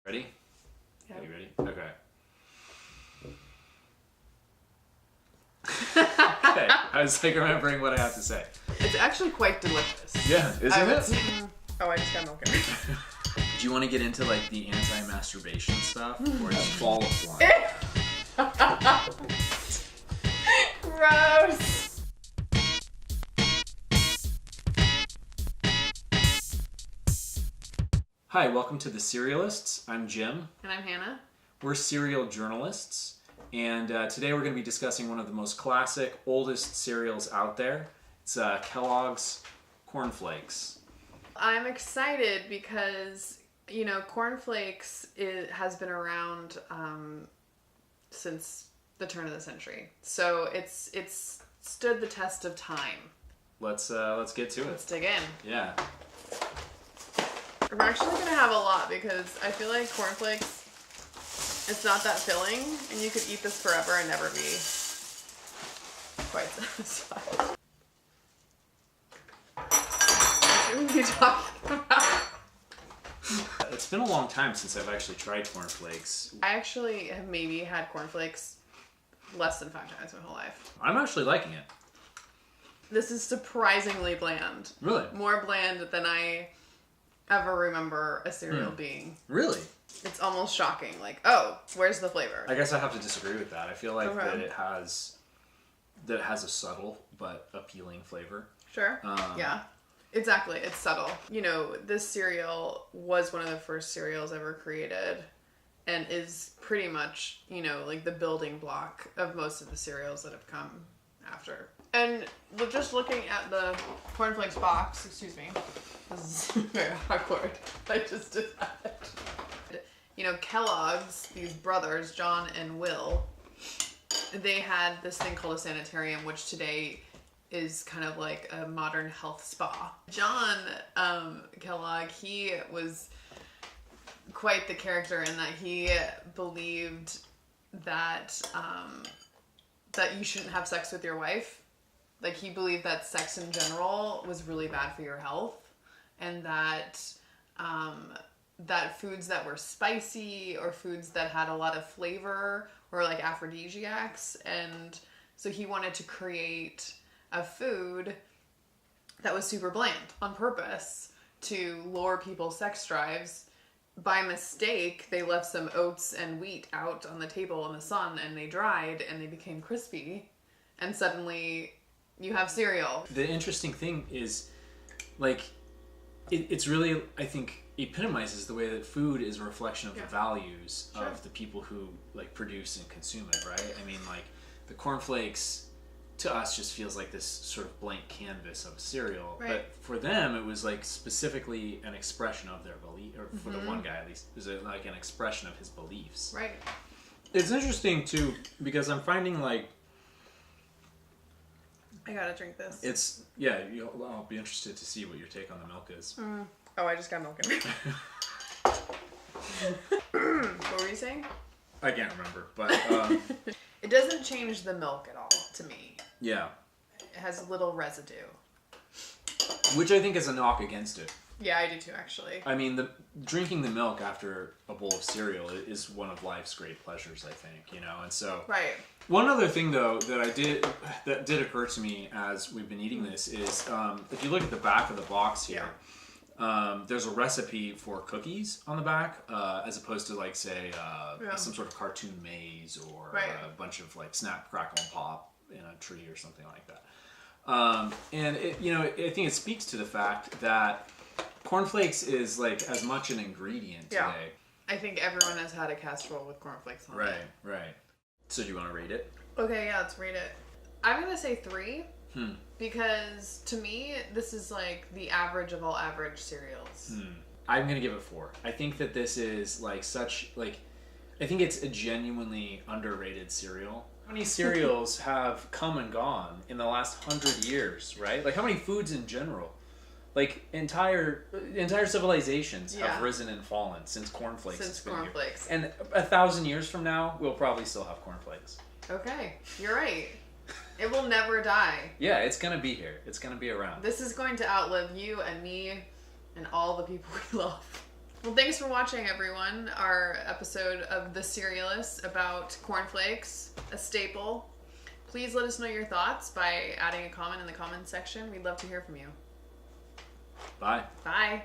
Ready? Yep. Are you ready? Okay. Okay. I was like remembering what I have to say. It's actually quite delicious. Yeah, isn't it? Oh, I just got milk in it. Do you want to get into like the anti-masturbation stuff or just fall of line? Gross. Hi, welcome to The Serialists. I'm Jim. And I'm Hannah. We're serial journalists, and today we're going to be discussing one of the most classic, oldest cereals out there. It's Kellogg's Corn Flakes. I'm excited because, you know, Corn Flakes has been around since the turn of the century. So it's stood the test of time. Let's get to it. Let's dig in. Yeah. We're actually going to have a lot because I feel like Corn Flakes, it's not that filling, and you could eat this forever and never be quite satisfied. What should we be talking about? It's been a long time since I've actually tried Corn Flakes. I actually have maybe had Corn Flakes less than 5 times my whole life. I'm actually liking it. This is surprisingly bland. Really? More bland than I ever remember a cereal being. Really? It's almost shocking. Like, oh, where's the flavor? I guess I have to disagree with that. I feel like Okay. that it has a subtle but appealing flavor. Sure. Yeah. Exactly. It's subtle. You know, this cereal was one of the first cereals ever created and is pretty much, you know, like the building block of most of the cereals that have come after. And just looking at the Corn Flakes box, excuse me, this is very awkward. I just did that. You know, Kellogg's, these brothers, John and Will, they had this thing called a sanitarium, which today is kind of like a modern health spa. John Kellogg, he was quite the character in that he believed that that you shouldn't have sex with your wife. Like, he believed that sex in general was really bad for your health, and that that foods that were spicy or foods that had a lot of flavor were like aphrodisiacs. And so he wanted to create a food that was super bland on purpose to lower people's sex drives. By mistake, they left some oats and wheat out on the table in the sun, and they dried and they became crispy, and suddenly you have cereal. The interesting thing is, like, it's really, I think, epitomizes the way that food is a reflection of the values of the people who, like, produce and consume it, right? I mean, like, the Corn Flakes to us just feels like this sort of blank canvas of a cereal, but for them it was like specifically an expression of their belief, or for the one guy at least, it was like an expression of his beliefs. Right. It's interesting too because I'm finding like I gotta drink this. it's I'll be interested to see what your take on the milk is. Oh, I just got milk in it. What were you saying? I can't remember, but It doesn't change the milk at all to me. yeah, It has little residue. which I think is a knock against it. Yeah, I do too, actually. I mean, drinking the milk after a bowl of cereal is one of life's great pleasures, I think, you know, and so. Right. One other thing, though, that did occur to me as we've been eating this is, if you look at the back of the box here, there's a recipe for cookies on the back, as opposed to, like, say, some sort of cartoon maze or a bunch of, like, snap, crackle, and pop in a tree or something like that. And, I think it speaks to the fact that Corn Flakes is, like, as much an ingredient today. I think everyone has had a casserole with Corn Flakes on it. Right. So do you want to rate it? Okay, yeah, let's rate it. I'm going to say 3. Because to me, this is like the average of all average cereals. I'm going to give it 4. I think that this is like I think it's a genuinely underrated cereal. How many cereals have come and gone in the last 100 years, right? Like, how many foods in general? Like, entire civilizations have risen and fallen since Corn Flakes. Since Corn Flakes. And 1,000 years from now, we'll probably still have Corn Flakes. Okay, you're right. It will never die. Yeah, it's going to be here. It's going to be around. This is going to outlive you and me and all the people we love. Well, thanks for watching, everyone. Our episode of The Cerealists about cornflakes, a staple. Please let us know your thoughts by adding a comment in the comments section. We'd love to hear from you. Bye. Bye.